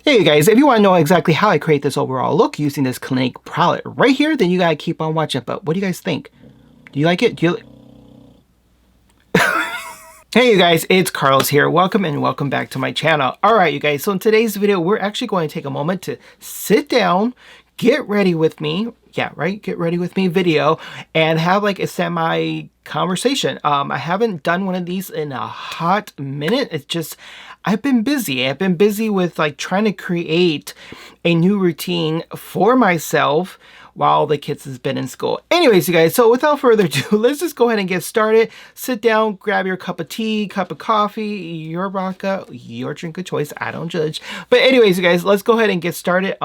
Hey you guys, if you want to know exactly how I create this overall look using this Clinique palette right here, then you gotta keep on watching. But what do you guys think? Do you like it? Hey you guys, it's Carlos here. Welcome and welcome back to my channel. Alright you guys, so in today's video, we're actually going to take a moment to sit down, get ready with me, yeah, right, get ready with me video, and have like a semi conversation. I haven't done one of these in a hot minute. It's just, I've been busy. I've been busy with like trying to create a new routine for myself while the kids has been in school. Anyways, you guys, so without further ado, let's just go ahead and get started. Sit down, grab your cup of tea, cup of coffee, your vodka, your drink of choice. I don't judge. But anyways, you guys, let's go ahead and get started.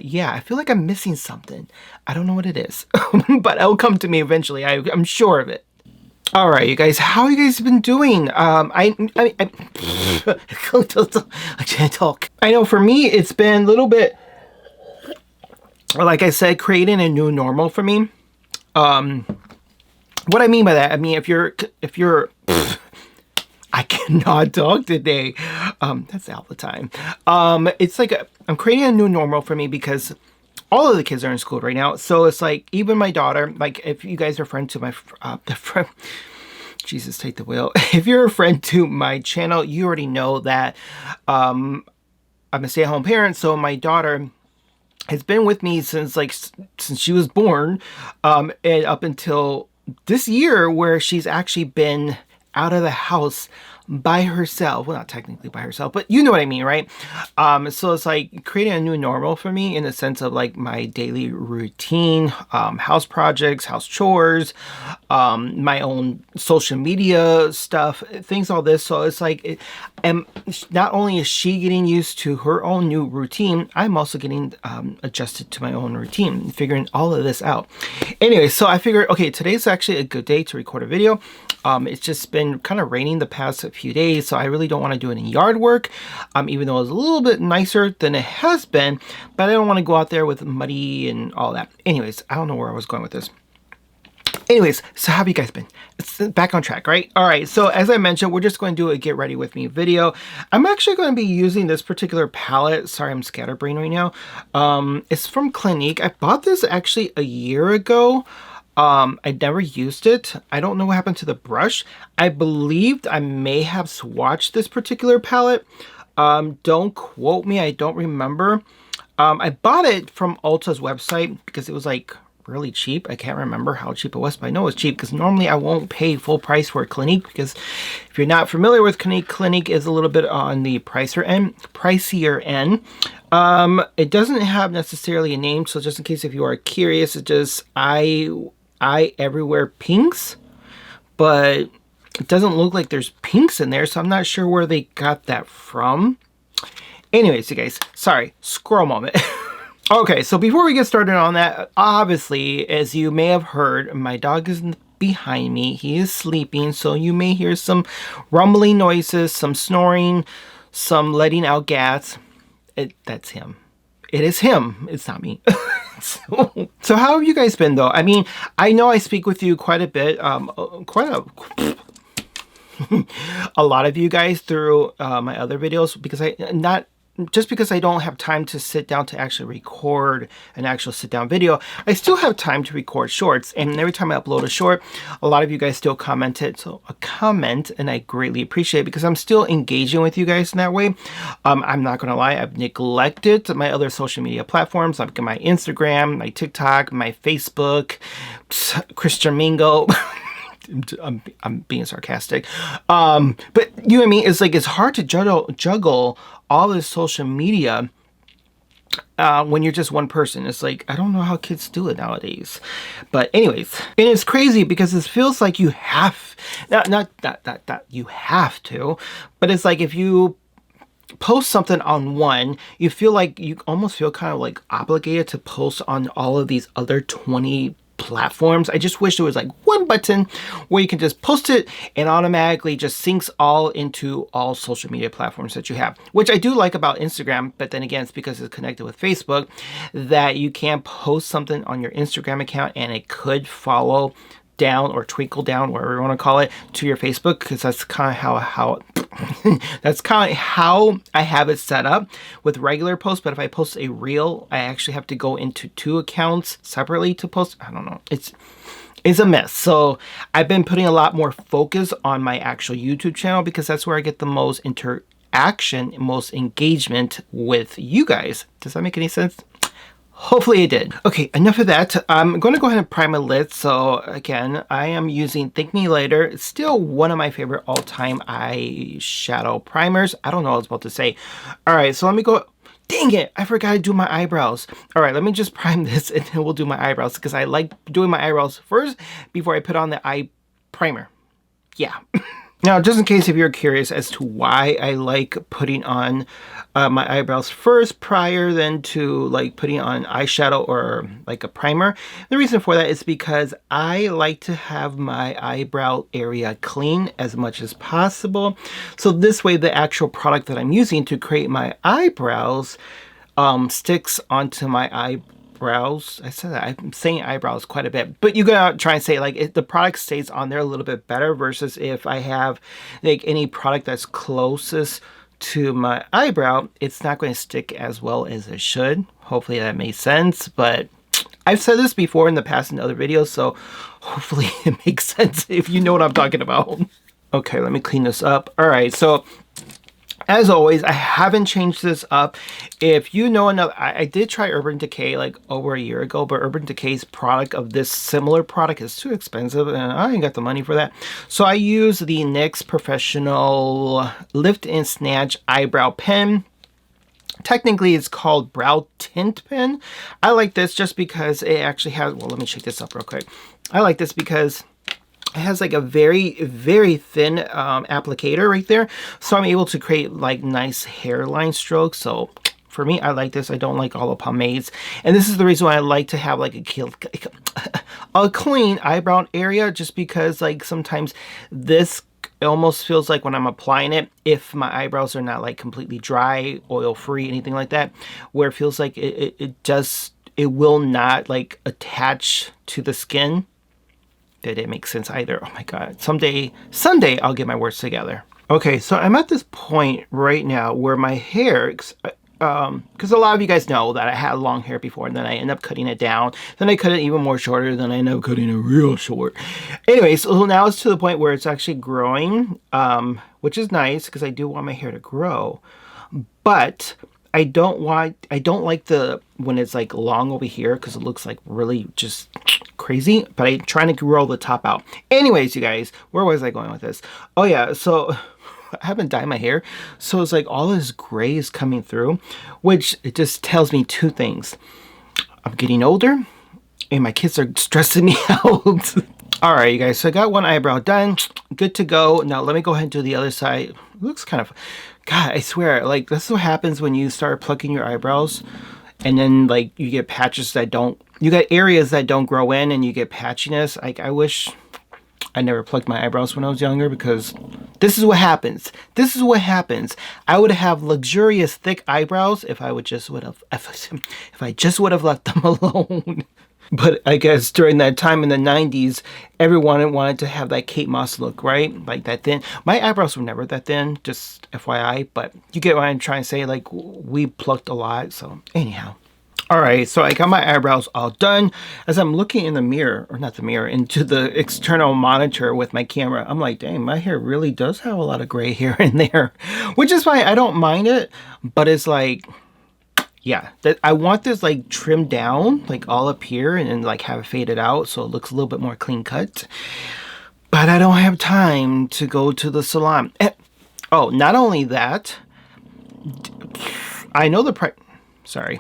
Yeah, I feel like I'm missing something. I don't know what it is, but it'll come to me eventually. I'm sure of it. All right, you guys, how you guys been doing? I can't talk. I know for me, it's been a little bit, like I said, creating a new normal for me. What I mean by that, I mean, if you're, I cannot talk today. That's all the time. It's like, I'm creating a new normal for me because all of the kids are in school right now. So it's like, even my daughter, like if you guys are a friend to my, Jesus, take the wheel. If you're a friend to my channel, you already know that I'm a stay-at-home parent. So my daughter has been with me since she was born, and up until this year where she's actually been out of the house by herself. Well, not technically by herself, but you know what I mean, right? So it's like creating a new normal for me in the sense of like my daily routine, house projects, house chores, my own social media stuff, things, all this. So it's like, and not only is she getting used to her own new routine, I'm also getting adjusted to my own routine, figuring all of this out. Anyway, so I figured, okay, today's actually a good day to record a video. It's just been kind of raining the past few days, so I really don't want to do any yard work, even though it's a little bit nicer than it has been, but I don't want to go out there with muddy and all that. Anyways, I don't know where I was going with this. Anyways, so how have you guys been? It's back on track, right? All right, so as I mentioned, we're just going to do a get ready with me video. I'm actually going to be using this particular palette. Sorry, I'm scatterbrained right now. It's from Clinique. I bought this actually a year ago. I never used it. I don't know what happened to the brush. I believed I may have swatched this particular palette. Don't quote me. I don't remember. I bought it from Ulta's website because it was like really cheap. I can't remember how cheap it was, but I know it was cheap because normally I won't pay full price for Clinique because if you're not familiar with Clinique, Clinique is a little bit on the pricier end. It doesn't have necessarily a name, so just in case if you are curious, it's just I Everywhere Pinks, but it doesn't look like there's pinks in there, so I'm not sure where they got that from. Anyways, you guys, sorry, squirrel moment. Okay, so before we get started on that, obviously, as you may have heard, my dog is behind me. He is sleeping, so you may hear some rumbling noises, some snoring, some letting out gas. That's him. It is him. It's not me. So how have you guys been though? I mean, I know I speak with you quite a bit, a lot of you guys through my other videos because just because I don't have time to sit down to actually record an actual sit down video, I still have time to record shorts. And every time I upload a short, a lot of you guys still commented. So a comment, and I greatly appreciate it because I'm still engaging with you guys in that way. I'm not going to lie. I've neglected my other social media platforms, like my Instagram, my TikTok, my Facebook, Christian Mingo. I'm being sarcastic. But you know what I mean? It's like, it's hard to juggle all this social media when you're just one person. It's like, I don't know how kids do it nowadays. But anyways, and it's crazy because it feels like you have, not that you have to, but it's like if you post something on one, you feel like you almost feel kind of like obligated to post on all of these other 20 platforms. I just wish there was like one button where you can just post it and automatically just syncs all into all social media platforms that you have, which I do like about Instagram. But then again, it's because it's connected with Facebook that you can post something on your Instagram account and it could follow down or twinkle down, whatever you want to call it, to your Facebook, because that's kind of how that's kind of how I have it set up with regular posts. But if I post a reel, I actually have to go into 2 accounts separately to post. I don't know. It's a mess. So I've been putting a lot more focus on my actual YouTube channel, because that's where I get the most interaction, most engagement with you guys. Does that make any sense? Hopefully it did. Okay, enough of that. I'm going to go ahead and prime my lid. So again, I am using Thank Me Later. It's still one of my favorite all-time eyeshadow primers. I don't know what I was about to say. All right, so let me go. Dang it, I forgot to do my eyebrows. All right, let me just prime this and then we'll do my eyebrows, because I like doing my eyebrows first before I put on the eye primer. Yeah. Now, just in case if you're curious as to why I like putting on my eyebrows first prior than to like putting on eyeshadow or like a primer, the reason for that is because I like to have my eyebrow area clean as much as possible. So this way the actual product that I'm using to create my eyebrows sticks onto my eyebrows. I said that I'm saying eyebrows quite a bit, but you gotta try and say like the product stays on there a little bit better, versus if I have like any product that's closest to my eyebrow, it's not going to stick as well as it should. Hopefully that makes sense, but I've said this before in the past in other videos, so hopefully it makes sense if you know what I'm talking about. Okay, let me clean this up. All right, so as always, I haven't changed this up. If you know another, I did try Urban Decay like over a year ago, but Urban Decay's product of this similar product is too expensive and I ain't got the money for that. So I use the NYX Professional Lift and Snatch Eyebrow Pen. Technically, it's called Brow Tint Pen. I like this just because it actually has, well, let me shake this up real quick. I like this because it has like a very, very thin applicator right there. So I'm able to create like nice hairline strokes. So for me, I like this. I don't like all the pomades. And this is the reason why I like to have like a clean eyebrow area, just because like sometimes this almost feels like when I'm applying it, if my eyebrows are not like completely dry, oil free, anything like that, where it feels like it will not like attach to the skin. That it makes sense either. Oh my god, someday I'll get my words together. Okay, so I'm at this point right now where my hair, because a lot of you guys know that I had long hair before, and then I end up cutting it down, then I cut it even more shorter, then I end up cutting it real short. Anyway, so now it's to the point where it's actually growing, which is nice because I do want my hair to grow, but I don't like when it's like long over here, because it looks like really just crazy, but I'm trying to grow the top out. Anyways, you guys, where was I going with this? Oh yeah, so I haven't dyed my hair, so it's like all this gray is coming through, which it just tells me 2 things. I'm getting older and my kids are stressing me out. All right, you guys, so I got one eyebrow done, good to go. Now let me go ahead and do the other side. It looks kind of, God, I swear, like this is what happens when you start plucking your eyebrows, and then like you get patches that don't, you got areas that don't grow in, and you get patchiness. Like I wish I never plucked my eyebrows when I was younger, because this is what happens. This is what happens. I would have luxurious thick eyebrows if I just would have left them alone. But I guess during that time in the 90s, everyone wanted to have that Kate Moss look, right? Like that thin. My eyebrows were never that thin, just FYI. But you get what I'm trying to say. Like, we plucked a lot. So anyhow. All right, so I got my eyebrows all done. As I'm looking in the mirror, or not the mirror, into the external monitor with my camera, I'm like, dang, my hair really does have a lot of gray hair in there. Which is fine. I don't mind it. But it's like, yeah, that I want this like trimmed down, like all up here, and then like have it faded out so it looks a little bit more clean cut. But I don't have time to go to the salon. Oh, not only that, I know the price. Sorry,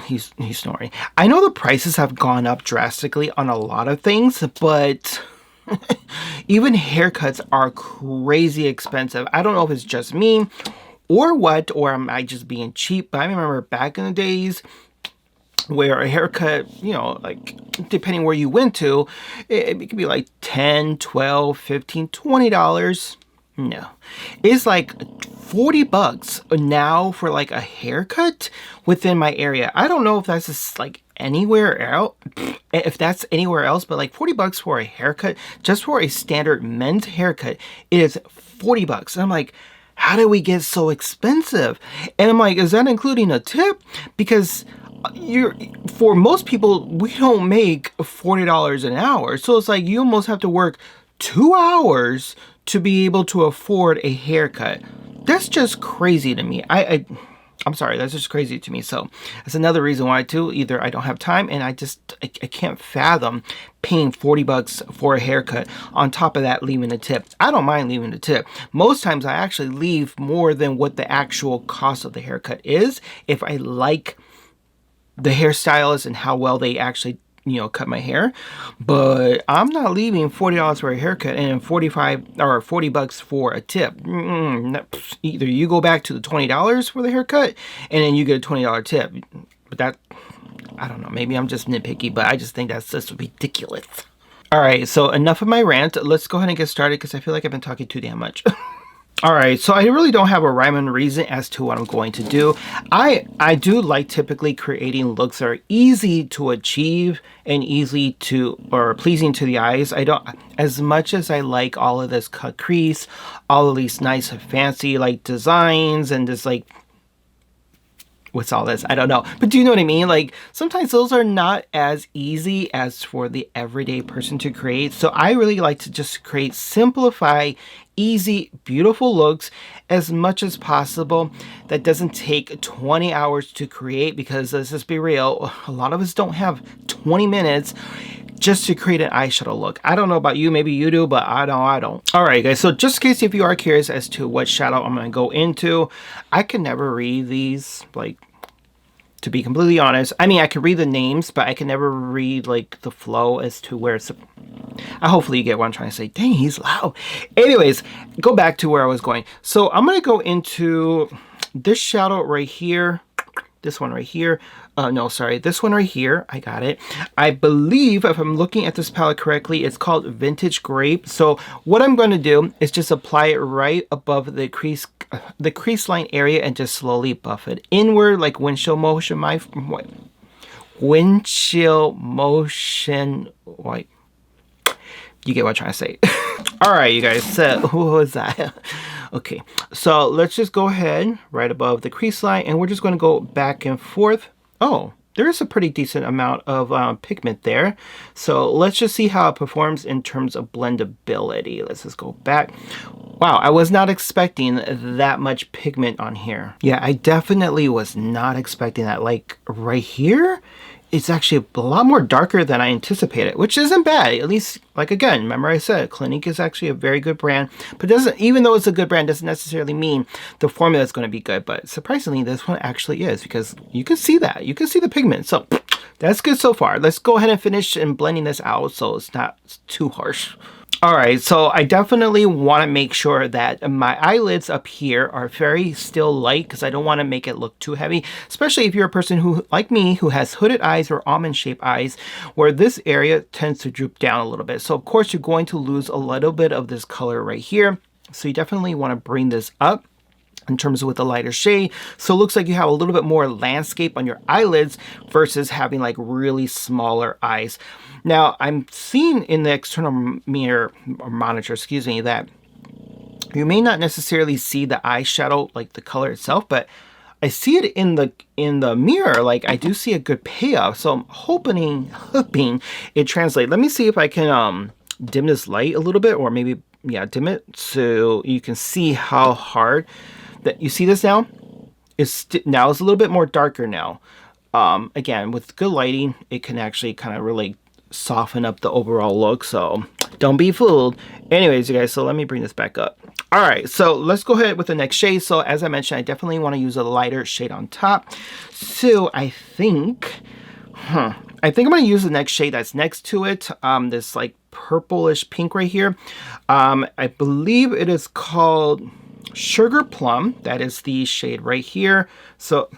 he's snoring. I know the prices have gone up drastically on a lot of things, but even haircuts are crazy expensive. I don't know if it's just me or what, or am I just being cheap? But I remember back in the days where a haircut, you know, like depending where you went to, it could be like $10, $12, $15, $20. No, it's like $40 now for like a haircut within my area. I don't know if that's just like anywhere else, if that's anywhere else, but like 40 bucks for a haircut, just for a standard men's haircut, is 40 bucks. And I'm like, how did we get so expensive? And I'm like, is that including a tip? Because for most people, we don't make $40 an hour. So it's like you almost have to work 2 hours to be able to afford a haircut. That's just crazy to me. I'm sorry, that's just crazy to me. So that's another reason why too, either I don't have time and I can't fathom paying 40 bucks for a haircut. On top of that, leaving a tip. I don't mind leaving a tip. Most times I actually leave more than what the actual cost of the haircut is if I like the hairstylist and how well they actually, you know, cut my hair. But I'm not leaving $40 for a haircut and 45 or 40 bucks for a tip. Either you go back to the $20 for the haircut and then you get a $20 tip. But that, I don't know, maybe I'm just nitpicky, but I just think that's just ridiculous. All right, so enough of my rant. Let's go ahead and get started because I feel like I've been talking too damn much. Alright, so I really don't have a rhyme and reason as to what I'm going to do. I do like typically creating looks that are easy to achieve and easy to, or pleasing to the eyes. I don't, as much as I like all of this cut crease, all of these nice fancy like designs and this like, what's all this? I don't know. But do you know what I mean? Like sometimes those are not as easy as for the everyday person to create. So I really like to just create, simplify, easy, beautiful looks as much as possible. That doesn't take 20 hours to create because let's just be real, a lot of us don't have 20 minutes just to create an eyeshadow look. I don't know about you, maybe you do, but I don't. All right, guys, so just in case if you are curious as to what shadow I'm gonna go into, I can never read these, like, to be completely honest. I mean, I can read the names, but I can never read, like, the flow as to where it's... hopefully you get what I'm trying to say. Dang, he's loud. Anyways, go back to where I was going. So I'm gonna go into this shadow right here. This one right here. No, sorry, this one right here. I got it. I believe, if I'm looking at this palette correctly, it's called Vintage Grape. So what I'm going to do is just apply it right above the crease line area and just slowly buff it inward, like windshield motion. Windshield motion wipe. You get what I'm trying to say. All right, you guys. So what was that? Okay, so let's just go ahead right above the crease line, and we're just going to go back and forth. Oh, there is a pretty decent amount of pigment there. So let's just see how it performs in terms of blendability. Let's just go back. Wow, I was not expecting that much pigment on here. Yeah, I definitely was not expecting that. Like right here, it's actually a lot more darker than I anticipated, which isn't bad. At least, like again, remember I said Clinique is actually a very good brand, but doesn't, even though it's a good brand, doesn't necessarily mean the formula is going to be good. But surprisingly, this one actually is, because you can see that. You can see the pigment. So that's good so far. Let's go ahead and finish and blending this out so it's not too harsh. All right, so I definitely want to make sure that my eyelids up here are very still light because I don't want to make it look too heavy, especially if you're a person who, like me, who has hooded eyes or almond-shaped eyes, where this area tends to droop down a little bit. So of course you're going to lose a little bit of this color right here. So you definitely want to bring this up in terms of with a lighter shade. So it looks like you have a little bit more landscape on your eyelids versus having like really smaller eyes. Now I'm seeing in the external mirror or monitor, excuse me, that you may not necessarily see the eyeshadow, like the color itself, but I see it in the mirror. Like I do see a good payoff. So I'm hoping it translates. Let me see if I can dim this light a little bit, or maybe, yeah, dim it so you can see how hard that you see this now. It's a little bit more darker now. Again, with good lighting, it can actually kind of really soften up the overall look. So don't be fooled. Anyways, you guys, so let me bring this back up. All right, so let's go ahead with the next shade. So as I mentioned, I definitely want to use a lighter shade on top. So I think I'm going to use the next shade that's next to it. This like purplish pink right here. I believe it is called Sugar Plum. That is the shade right here. So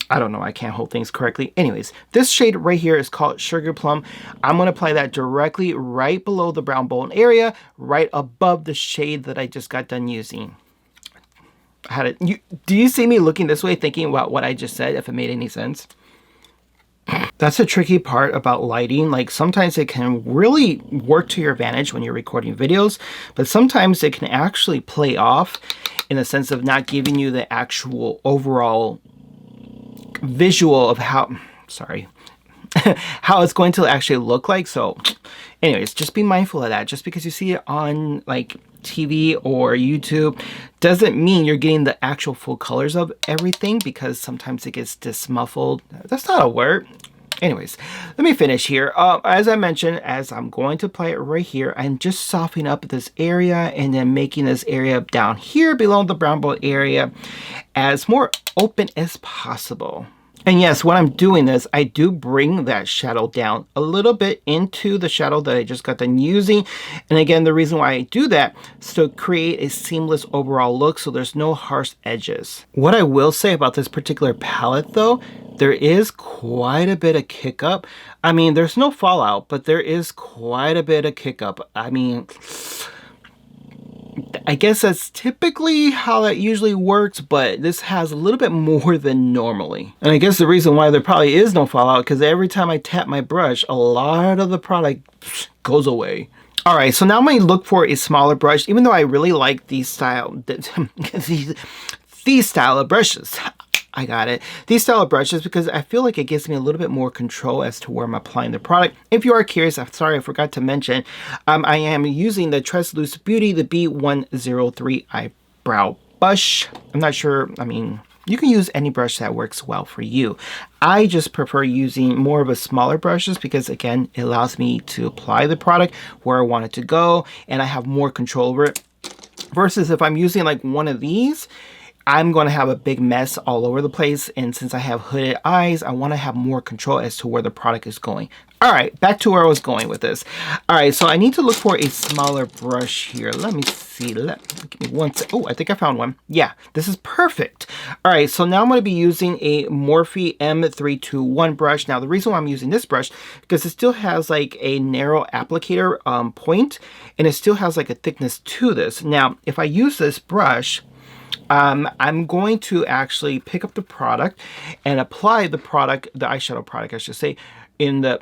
I don't know, I can't hold things correctly. Anyways, this shade right here is called Sugar Plum. I'm going to apply that directly right below the brown bone area, right above the shade that I just got done using. Do you see me looking this way thinking about what I just said, if it made any sense? That's a tricky part about lighting. Like sometimes it can really work to your advantage when you're recording videos, but sometimes it can actually play off in the sense of not giving you the actual overall visual of how, sorry, how it's going to actually look like. So anyways, just be mindful of that. Just because you see it on like TV or YouTube doesn't mean you're getting the actual full colors of everything, because sometimes it gets dismuffled. That's not a word. Anyways, let me finish here. As I mentioned, as I'm going to apply it right here, I'm just softening up this area and then making this area down here below the brown belt area as more open as possible. And yes, when I'm doing this, I do bring that shadow down a little bit into the shadow that I just got done using. And again, the reason why I do that is to create a seamless overall look so there's no harsh edges. What I will say about this particular palette though, there is quite a bit of kick up. I mean, there's no fallout, but there is quite a bit of kick up. I mean, I guess that's typically how that usually works, but this has a little bit more than normally. And I guess the reason why there probably is no fallout, because every time I tap my brush, a lot of the product goes away. All right, so now I'm going to look for a smaller brush, even though I really like these style, these style of brushes. I got it. These style of brushes, because I feel like it gives me a little bit more control as to where I'm applying the product. If you are curious, I'm sorry, I forgot to mention, I am using the Translucent Beauty, the B103 eyebrow brush. I'm not sure, I mean, you can use any brush that works well for you. I just prefer using more of a smaller brushes because again, it allows me to apply the product where I want it to go and I have more control over it. Versus if I'm using like one of these, I'm going to have a big mess all over the place, and since I have hooded eyes, I want to have more control as to where the product is going. All right, back to where I was going with this. All right, so I need to look for a smaller brush here. Let me see. Give me one sec. Oh, I think I found one. Yeah, this is perfect. All right, so now I'm going to be using a Morphe M321 brush. Now, the reason why I'm using this brush, because it still has like a narrow applicator point, and it still has like a thickness to this. Now, if I use this brush, I'm going to actually pick up the product and apply the product, the eyeshadow product, I should say, in the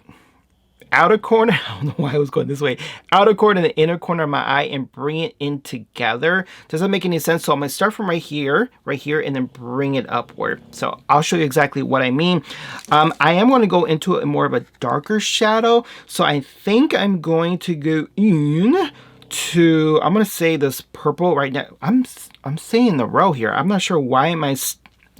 outer corner. I don't know why I was going this way. Outer corner and the inner corner of my eye and bring it in together. Does that make any sense? So I'm going to start from right here, and then bring it upward. So I'll show you exactly what I mean. I am going to go into a more of a darker shadow. So I think I'm going to go in to, I'm going to say this purple right now. I'm saying the row here. I'm not sure why am I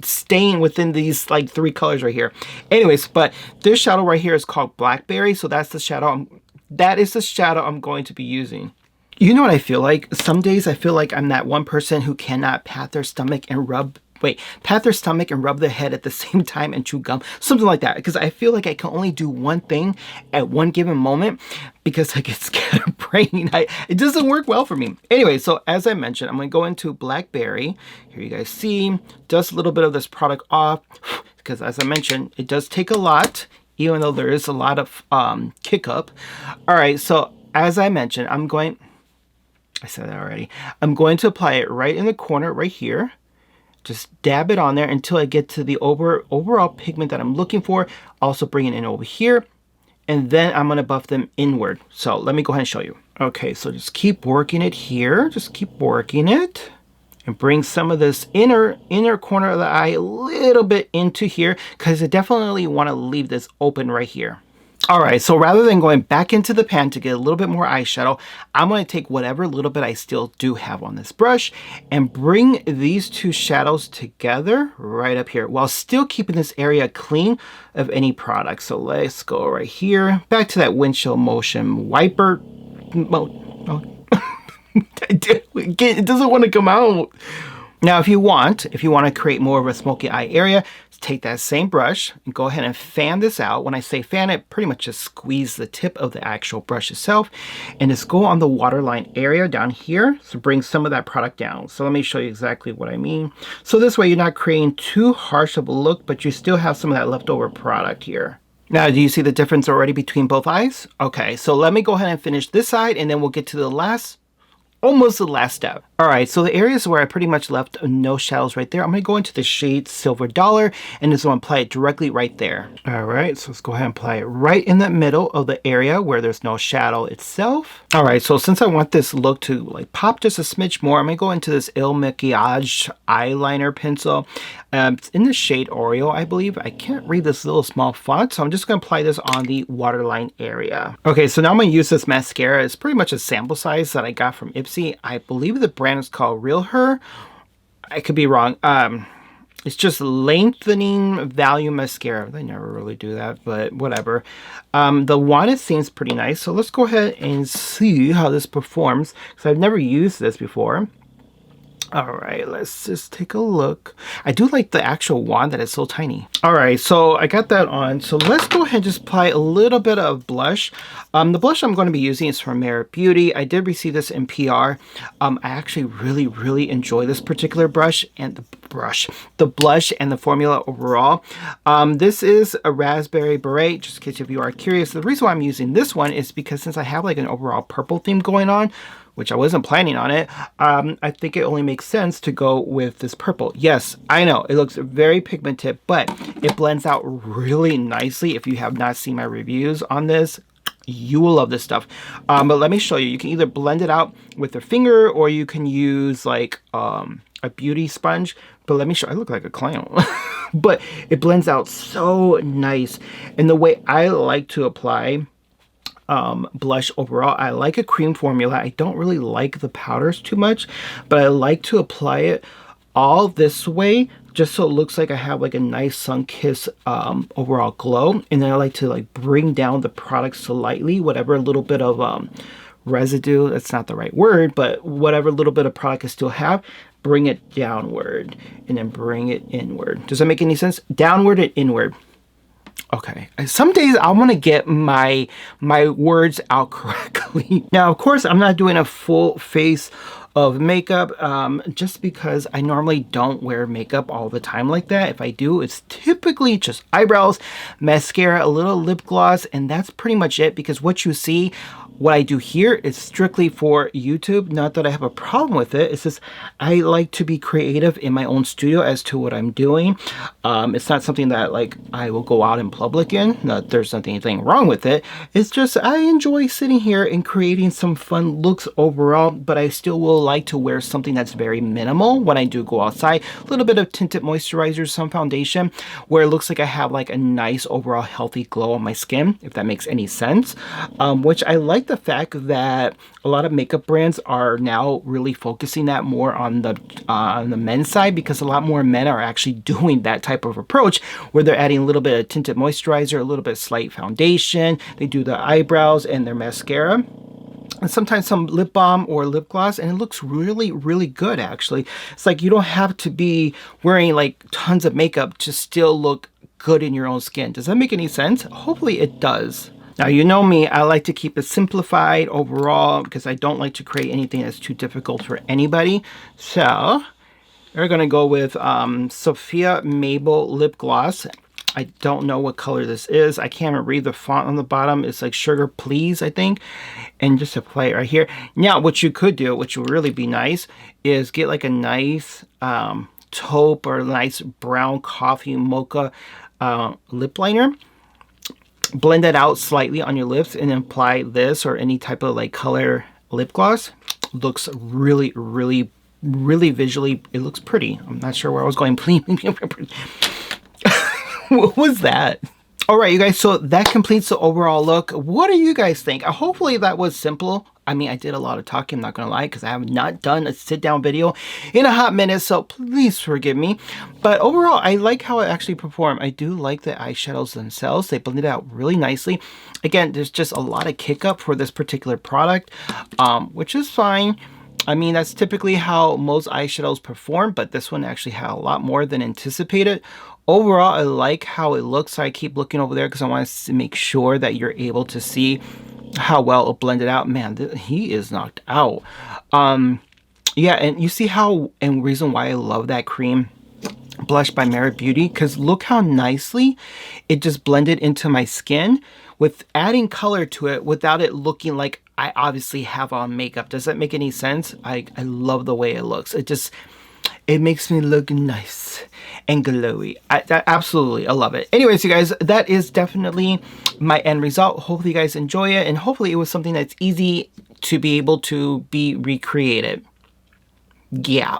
staying within these like three colors right here. Anyways, but this shadow right here is called Blackberry. So that's the shadow. That is the shadow I'm going to be using. You know what I feel like? Some days I feel like I'm that one person who cannot pat their stomach and rub their head at the same time and chew gum, something like that, because I feel like I can only do one thing at one given moment because I get scatterbrained. It doesn't work well for me. Anyway, so as I mentioned, I'm going to go into Blackberry. Here you guys see, dust a little bit of this product off, because as I mentioned, it does take a lot, even though there is a lot of kick up. All right, so as I mentioned, I said that already. I'm going to apply it right in the corner right here. Just dab it on there until I get to the overall pigment that I'm looking for. Also bring it in over here. And then I'm going to buff them inward. So let me go ahead and show you. Okay, so just keep working it here. Just keep working it. And bring some of this inner corner of the eye a little bit into here, because I definitely want to leave this open right here. All right, so rather than going back into the pan to get a little bit more eyeshadow, I'm going to take whatever little bit I still do have on this brush and bring these two shadows together right up here while still keeping this area clean of any product. So let's go right here, back to that windshield motion wiper mode. It doesn't want to come out. Now, if you want to create more of a smoky eye area, take that same brush and go ahead and fan this out. When I say fan it, pretty much just squeeze the tip of the actual brush itself and just go on the waterline area down here. So bring some of that product down. So let me show you exactly what I mean. So this way you're not creating too harsh of a look, but you still have some of that leftover product here. Now, do you see the difference already between both eyes? Okay, so let me go ahead and finish this side and then we'll get to the last, almost the last step. All right, so the areas where I pretty much left no shadows right there, I'm going to go into the shade Silver Dollar, and just want to apply it directly right there. All right, so let's go ahead and apply it right in the middle of the area where there's no shadow itself. All right, so since I want this look to like pop just a smidge more, I'm going to go into this TrulyMKE eyeliner pencil. It's in the shade Oreo, I believe. I can't read this little small font, so I'm just going to apply this on the waterline area. Okay, so now I'm going to use this mascara. It's pretty much a sample size that I got from Ipsy. I believe the brand is called Real Her. I could be wrong. It's just lengthening volume mascara. They never really do that, but whatever. The wand seems pretty nice, so let's go ahead and see how this performs, because I've never used this before. All right, let's just take a look. I do like the actual wand that is so tiny. All right, so I got that on. So let's go ahead and just apply a little bit of blush. The blush I'm going to be using is from Merit Beauty. I did receive this in PR. I actually really enjoy this particular brush and the blush and the formula overall. This is a Raspberry Beret, just in case if you are curious. The reason why I'm using this one is because since I have like an overall purple theme going on, which I wasn't planning on it, I think it only makes sense to go with this purple. Yes, I know, it looks very pigmented, but it blends out really nicely. If you have not seen my reviews on this, you will love this stuff. But let me show you. You can either blend it out with your finger, or you can use like a beauty sponge. But let me show, I look like a clown. But it blends out so nice. And the way I like to apply blush overall, I like a cream formula. I don't really like the powders too much, but I like to apply it all this way, just so it looks like I have like a nice sun-kissed overall glow. And then I like to like bring down the product slightly, whatever little bit of residue, that's not the right word, but whatever little bit of product I still have, bring it downward and then bring it inward. Does that make any sense? Downward and inward. Okay, some days I want to get my words out correctly. Now, of course, I'm not doing a full face of makeup just because I normally don't wear makeup all the time like that. If I do, it's typically just eyebrows, mascara, a little lip gloss, and that's pretty much it, because what you see, what I do here is strictly for YouTube. Not that I have a problem with it. It's just I like to be creative in my own studio as to what I'm doing. It's not something that like I will go out in public in. Not there's anything wrong with it. It's just I enjoy sitting here and creating some fun looks overall, but I still will like to wear something that's very minimal when I do go outside. A little bit of tinted moisturizer, some foundation, where it looks like I have like a nice overall healthy glow on my skin, if that makes any sense. Which I like the fact that a lot of makeup brands are now really focusing that more on the men's side, because a lot more men are actually doing that type of approach where they're adding a little bit of tinted moisturizer, a little bit of slight foundation, they do the eyebrows and their mascara, and sometimes some lip balm or lip gloss, and it looks really good actually. It's like you don't have to be wearing like tons of makeup to still look good in your own skin. Does that make any sense? Hopefully it does. Now, you know me, I like to keep it simplified overall because I don't like to create anything that's too difficult for anybody. So we're going to go with Sophia Mabel Lip Gloss. I don't know what color this is. I can't even read the font on the bottom. It's like Sugar Please, I think. And just apply it right here. Now, what you could do, which would really be nice, is get like a nice taupe or a nice brown coffee mocha lip liner. Blend that out slightly on your lips and then apply this or any type of like color lip gloss. Looks really visually, it looks pretty. I'm not sure where I was going. What was that? All right, you guys, so that completes the overall look. What do you guys think? Hopefully that was simple. I mean, I did a lot of talking, I'm not gonna lie, because I have not done a sit-down video in a hot minute, so please forgive me. But overall, I like how it actually performed. I do like the eyeshadows themselves. They blended out really nicely. Again, there's just a lot of kick up for this particular product, which is fine. I mean, that's typically how most eyeshadows perform, but this one actually had a lot more than anticipated. Overall, I like how it looks. So I keep looking over there because I want to make sure that you're able to see how well it blended out. Man, he is knocked out. Yeah, and you see how, and reason why I love that cream blush by Merit Beauty, because look how nicely it just blended into my skin with adding color to it without it looking like I obviously have on makeup. Does that make any sense? I love the way it looks. It makes me look nice and glowy. Absolutely, I love it. Anyways, you guys, that is definitely my end result. Hopefully you guys enjoy it, and hopefully it was something that's easy to be able to be recreated. Yeah.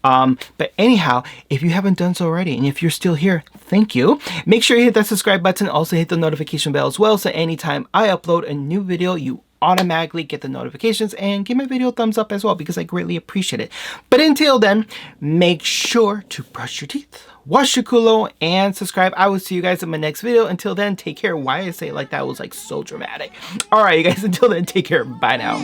But anyhow, if you haven't done so already, and if you're still here, thank you. Make sure you hit that subscribe button. Also hit the notification bell as well, so anytime I upload a new video, you automatically get the notifications, and give my video a thumbs up as well, because I greatly appreciate it. But until then, make sure to brush your teeth, wash your culo, and subscribe. I will see you guys in my next video. Until then, take care. Why I say it like that was like so dramatic. All right, you guys, until then, take care. Bye now.